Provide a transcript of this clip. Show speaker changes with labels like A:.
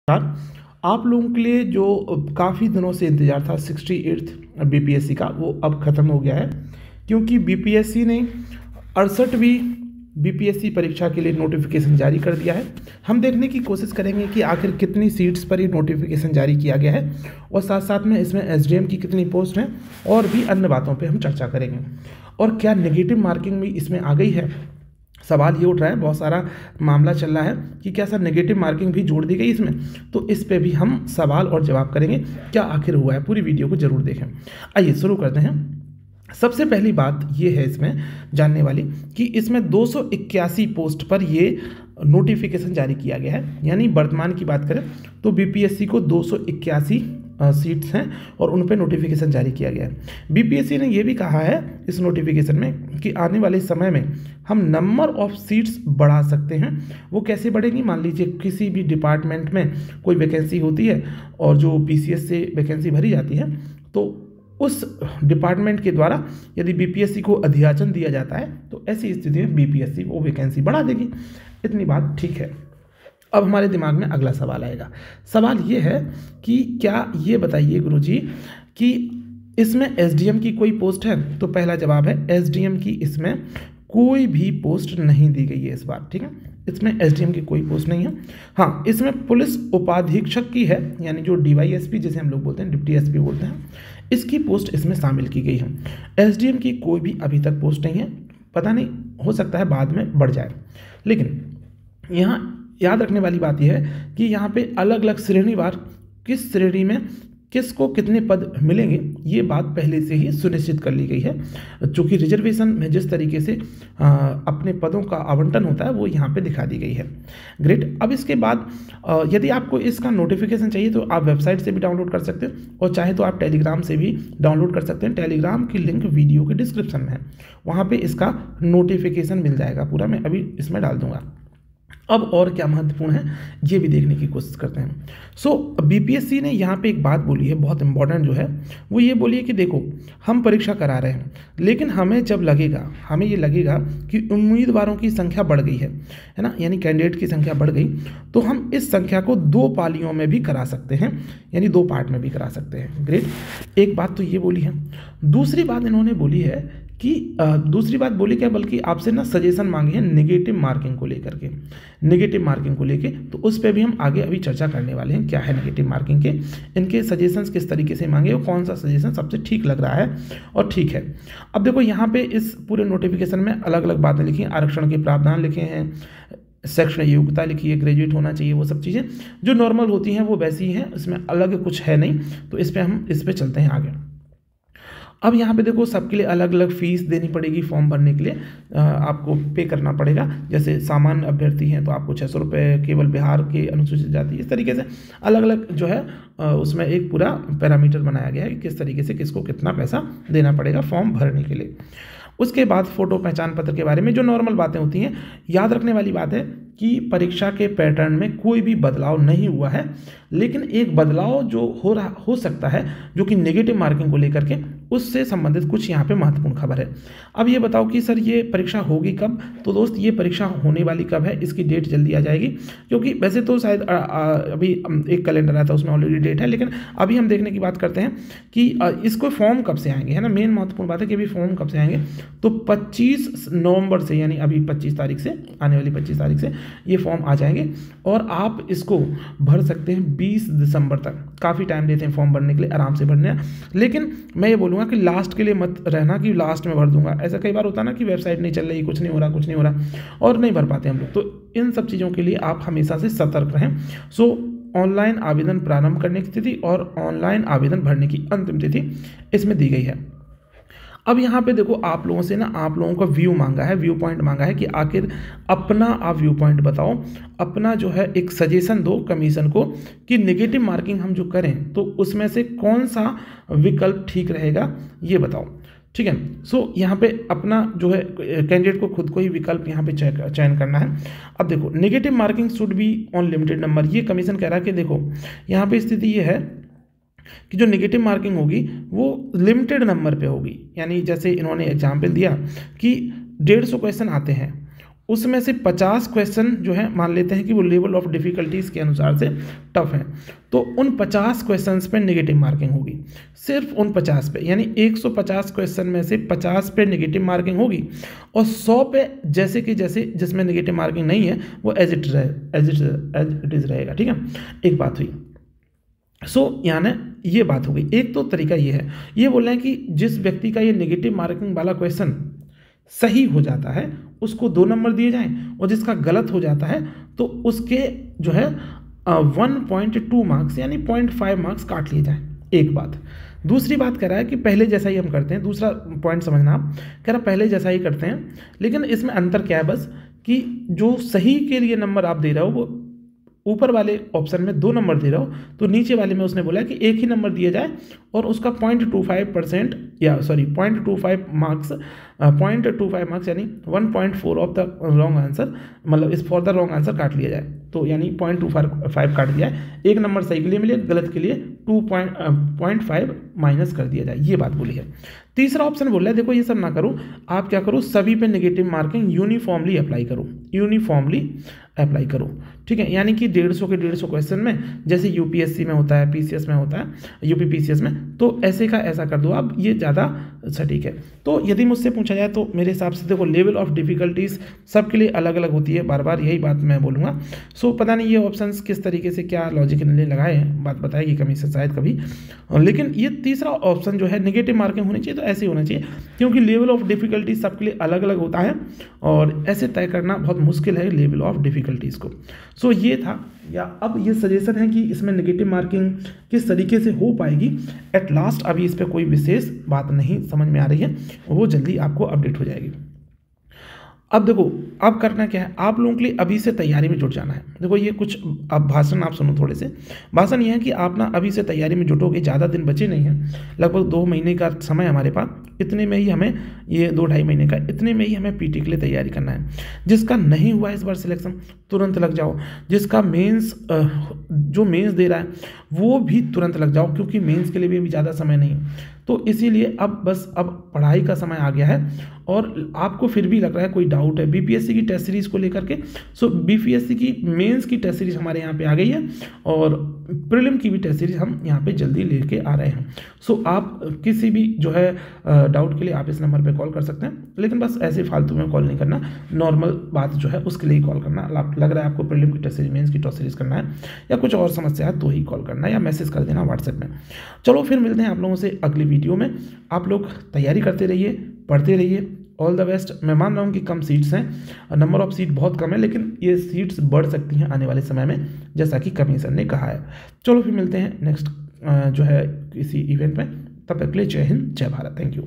A: नमस्कार। आप लोगों के लिए जो काफ़ी दिनों से इंतज़ार था 68th बीपीएससी का, वो अब ख़त्म हो गया है, क्योंकि बीपीएससी ने 68वीं बीपीएससी परीक्षा के लिए नोटिफिकेशन जारी कर दिया है। हम देखने की कोशिश करेंगे कि आखिर कितनी सीट्स पर ये नोटिफिकेशन जारी किया गया है और साथ साथ में इसमें एसडीएम की कितनी पोस्ट हैं और भी अन्य बातों पर हम चर्चा करेंगे। और क्या नेगेटिव मार्किंग भी इसमें आ गई है, सवाल ये उठ रहा है। बहुत सारा मामला चल रहा है कि क्या सर नेगेटिव मार्किंग भी जोड़ दी गई इसमें, तो इस पे भी हम सवाल और जवाब करेंगे। क्या आखिर हुआ है, पूरी वीडियो को जरूर देखें। आइए शुरू करते हैं। सबसे पहली बात ये है इसमें जानने वाली कि इसमें 281 पोस्ट पर ये नोटिफिकेशन जारी किया गया है। यानी वर्तमान की बात करें तो बीपीएससी को 281 सीट्स हैं और उन पर नोटिफिकेशन जारी किया गया है। बीपीएससी ने यह भी कहा है इस नोटिफिकेशन में कि आने वाले समय में हम नंबर ऑफ सीट्स बढ़ा सकते हैं। वो कैसे बढ़ेंगी, मान लीजिए किसी भी डिपार्टमेंट में कोई वैकेंसी होती है और जो पीसीएस से वैकेंसी भरी जाती है, तो उस डिपार्टमेंट के द्वारा यदि बीपीएससी को अधियाचन दिया जाता है तो ऐसी स्थिति में बीपीएससी वो वैकेंसी बढ़ा देगी। इतनी बात ठीक है। अब हमारे दिमाग में अगला सवाल आएगा। सवाल ये है कि क्या ये बताइए गुरुजी कि इसमें एसडीएम की कोई पोस्ट है? तो पहला जवाब है एसडीएम की इसमें कोई भी पोस्ट नहीं दी गई है इस बार। ठीक है, इसमें एसडीएम की कोई पोस्ट नहीं है। हाँ, इसमें पुलिस उपाधीक्षक की है, यानी जो डीवाईएसपी जिसे हम लोग बोलते हैं, डिप्टी एसपी बोलते हैं, इसकी पोस्ट इसमें शामिल की गई है। एसडीएम की कोई भी अभी तक पोस्ट नहीं है। पता नहीं, हो सकता है बाद में बढ़ जाए। लेकिन यहाँ याद रखने वाली बात यह है कि यहाँ पे अलग अलग श्रेणीवार किस श्रेणी में किसको कितने पद मिलेंगे, ये बात पहले से ही सुनिश्चित कर ली गई है। चूँकि रिजर्वेशन में जिस तरीके से अपने पदों का आवंटन होता है वो यहाँ पे दिखा दी गई है। ग्रेट। अब इसके बाद यदि आपको इसका नोटिफिकेशन चाहिए तो आप वेबसाइट से भी डाउनलोड कर सकते हैं और चाहे तो आप टेलीग्राम से भी डाउनलोड कर सकते हैं। टेलीग्राम की लिंक वीडियो के डिस्क्रिप्शन में है, वहाँ पर इसका नोटिफिकेशन मिल जाएगा पूरा। मैं अभी इसमें डाल दूँगा। अब और क्या महत्वपूर्ण है ये भी देखने की कोशिश करते हैं। सो बीपीएससी ने यहाँ पे एक बात बोली है बहुत इंपॉर्टेंट, जो है वो ये बोली है कि देखो, हम परीक्षा करा रहे हैं, लेकिन हमें जब लगेगा, हमें ये लगेगा कि उम्मीदवारों की संख्या बढ़ गई है ना, यानी कैंडिडेट की संख्या बढ़ गई, तो हम इस संख्या को 2 पालियों में भी करा सकते हैं, यानी 2 पार्ट में भी करा सकते हैं। ग्रेट। एक बात तो ये बोली है। दूसरी बात इन्होंने बोली है कि दूसरी बात बोली क्या, बल्कि आपसे ना सजेशन मांगे हैं नेगेटिव मार्किंग को लेकर के। नेगेटिव मार्किंग को लेके तो उस पर भी हम आगे अभी चर्चा करने वाले हैं। क्या है नेगेटिव मार्किंग के, इनके सजेशंस किस तरीके से मांगे और कौन सा सजेशन सबसे ठीक लग रहा है और ठीक है। अब देखो यहाँ पे इस पूरे नोटिफिकेशन में अलग अलग बातें लिखी हैं। आरक्षण के प्रावधान लिखे हैं, शैक्षणिक योग्यता लिखी है, ग्रेजुएट होना चाहिए, वो सब चीज़ें जो नॉर्मल होती हैं वो वैसी ही हैं, इसमें अलग कुछ है नहीं। तो इस पर चलते हैं आगे। अब यहाँ पे देखो, सबके लिए अलग अलग फीस देनी पड़ेगी। फॉर्म भरने के लिए आपको पे करना पड़ेगा। जैसे सामान्य अभ्यर्थी हैं तो आपको 600 रुपये, केवल बिहार के अनुसूचित जाति, इस तरीके से अलग अलग जो है उसमें एक पूरा पैरामीटर बनाया गया है कि किस तरीके से किसको कितना पैसा देना पड़ेगा फॉर्म भरने के लिए। उसके बाद फोटो पहचान पत्र के बारे में जो नॉर्मल बातें होती हैं। याद रखने वाली बात है कि परीक्षा के पैटर्न में कोई भी बदलाव नहीं हुआ है, लेकिन एक बदलाव जो हो सकता है, जो कि नेगेटिव मार्किंग को लेकर के, उससे संबंधित कुछ यहाँ पे महत्वपूर्ण खबर है। अब ये बताओ कि सर ये परीक्षा होगी कब? तो दोस्त, ये परीक्षा होने वाली कब है, इसकी डेट जल्दी आ जाएगी, क्योंकि वैसे तो शायद अभी एक कैलेंडर आया था, उसमें ऑलरेडी डेट है, लेकिन अभी हम देखने की बात करते हैं कि इसको फॉर्म कब से आएंगे, है ना। मेन महत्वपूर्ण बात है कि अभी फॉर्म कब से आएंगे। तो 25 नवंबर से, यानी अभी 25 तारीख से, आने वाली 25 तारीख से ये फॉर्म आ जाएंगे और आप इसको भर सकते हैं 20 दिसंबर तक। काफ़ी टाइम देते हैं फॉर्म भरने के लिए, आराम से भरने। लेकिन मैं ये बोलूँगा कि लास्ट के लिए मत रहना कि लास्ट में भर दूंगा। ऐसा कई बार होता है ना कि वेबसाइट नहीं चल रही, कुछ नहीं हो रहा और नहीं भर पाते हम लोग। तो इन सब चीज़ों के लिए आप हमेशा से सतर्क रहें। सो ऑनलाइन आवेदन प्रारंभ करने की तिथि और ऑनलाइन आवेदन भरने की अंतिम तिथि इसमें दी गई है। अब यहाँ पे देखो, आप लोगों से ना, आप लोगों का व्यू मांगा है, व्यू पॉइंट मांगा है कि आखिर अपना आप व्यू पॉइंट बताओ, अपना जो है एक सजेशन दो कमीशन को कि नेगेटिव मार्किंग हम जो करें तो उसमें से कौन सा विकल्प ठीक रहेगा, ये बताओ। ठीक है। सो यहाँ पे अपना जो है कैंडिडेट को खुद को ही विकल्प यहाँ पे चयन करना है। अब देखो, negative marking should be on limited number, ये कमीशन कह रहा है कि देखो यहाँ पे स्थिति ये है कि जो नेगेटिव मार्किंग होगी वो लिमिटेड नंबर पे होगी। यानी जैसे इन्होंने एग्जाम्पल दिया कि 150 क्वेश्चन आते हैं, उसमें से 50 क्वेश्चन जो है मान लेते हैं कि वो लेवल ऑफ डिफ़िकल्टीज़ के अनुसार से टफ हैं, तो उन 50 क्वेश्चंस पे नेगेटिव मार्किंग होगी, सिर्फ उन 50 पे, यानी 150 क्वेश्चन में से 50 पे नेगेटिव मार्किंग होगी और 100 पे जैसे कि जैसे जिसमें नेगेटिव मार्किंग नहीं है वो एज इट इज़ रहेगा। ठीक है, एक बात हुई। यानी ये बात हो गई। एक तो तरीका ये है, ये बोल रहे हैं कि जिस व्यक्ति का ये नेगेटिव मार्किंग वाला क्वेश्चन सही हो जाता है उसको 2 नंबर दिए जाएं और जिसका गलत हो जाता है तो उसके जो है 1.2 मार्क्स यानी 0.5 मार्क्स काट लिए जाएं। एक बात। दूसरी बात कह रहा है कि पहले जैसा ही हम करते हैं, दूसरा पॉइंट समझना आप, कह रहा पहले जैसा ही करते हैं, लेकिन इसमें अंतर क्या है बस कि जो सही के लिए नंबर आप दे रहे हो वो ऊपर वाले ऑप्शन में 2 नंबर दे रहा हो, तो नीचे वाले में उसने बोला कि एक ही नंबर दिया जाए और उसका 0.25% या 0.25 मार्क्स 0.25 मार्क्स यानी 1.4 ऑफ द रॉन्ग आंसर, मतलब इस फॉर द रॉन्ग आंसर काट लिया जाए। तो यानी 0.25 काट दिया है, एक नंबर सही के लिए मिले, गलत के लिए 0.5 माइनस कर दिया जाए, ये बात बोली है। तीसरा ऑप्शन बोल रहा है देखो ये सब ना करो, आप क्या करो, सभी पे नेगेटिव मार्किंग यूनिफॉर्मली अप्लाई करो, यूनिफॉर्मली अप्लाई करो। ठीक है, यानी कि 150 के 150 क्वेश्चन में जैसे यूपीएससी में होता है, पीसीएस में होता है, यूपी पीसीएस में, तो ऐसे का ऐसा कर दो आप, ये ज़्यादा सटीक है। तो यदि मुझसे पूछा जाए तो मेरे हिसाब से देखो लेवल ऑफ डिफ़िकल्टीज़ सबके लिए अलग अलग होती है, बार बार यही बात मैं बोलूँगा। पता नहीं ये ऑप्शंस किस तरीके से क्या लॉजिक इन्होंने लगाए हैं, बात बताएगी कमी से शायद कभी, लेकिन ये तीसरा ऑप्शन जो है नेगेटिव मार्किंग होनी चाहिए तो ऐसे होना चाहिए, क्योंकि लेवल ऑफ डिफ़िकल्टी सबके लिए अलग अलग होता है और ऐसे तय करना बहुत मुश्किल है लेवल ऑफ डिफ़िकल्टीज़ को। ये था, या अब ये सजेशन है कि इसमें नेगेटिव मार्किंग किस तरीके से हो पाएगी, एट लास्ट अभी इस पर कोई विशेष बात नहीं समझ में आ रही है, वो जल्दी आपको अपडेट हो जाएगी। अब देखो अब करना क्या है, आप लोगों के लिए अभी से तैयारी में जुट जाना है। देखो ये कुछ अब भाषण आप सुनो थोड़े से। भाषण ये है कि आप ना अभी से तैयारी में जुटोगे, ज़्यादा दिन बचे नहीं हैं, लगभग 2 महीने का समय हमारे पास, इतने में ही हमें ये 2-2.5 महीने का, इतने में ही हमें पीटी के लिए तैयारी करना है। जिसका नहीं हुआ इस बार सिलेक्शन तुरंत लग जाओ, जिसका मेंस जो मेंस दे रहा है वो भी तुरंत लग जाओ, क्योंकि मेंस के लिए भी अभी ज़्यादा समय नहीं है। तो इसीलिए अब बस अब पढ़ाई का समय आ गया है। और आपको फिर भी लग रहा है कोई डाउट है बीपीएससी की टेस्ट सीरीज़ को लेकर के, बीपीएससी की मेंस की टेस्ट सीरीज़ हमारे यहाँ पे आ गई है और प्रीलिम की भी टेस्ट सीरीज़ हम यहाँ पे जल्दी लेके आ रहे हैं। आप किसी भी जो है डाउट के लिए आप इस नंबर पे कॉल कर सकते हैं, लेकिन बस ऐसे फालतू में कॉल नहीं करना, नॉर्मल बात जो है उसके लिए ही कॉल करना। लग रहा है आपको प्रीलिम की टेस्ट सीरीज, मेंस की टेस्ट सीरीज करना है या कुछ और समस्या है तो ही कॉल करना या मैसेज कर देना व्हाट्सएप में। चलो फिर मिलते हैं आप लोगों से अगली वीडियो में। आप लोग तैयारी करते रहिए, पढ़ते रहिए, ऑल द बेस्ट। मैं मान रहा हूँ कि कम सीट्स हैं, नंबर ऑफ सीट बहुत कम है, लेकिन ये सीट्स बढ़ सकती हैं आने वाले समय में, जैसा कि कमीशन ने कहा है। चलो फिर मिलते हैं नेक्स्ट जो है किसी इवेंट में, तब तक के लिए जय हिंद, जय भारत, थैंक यू।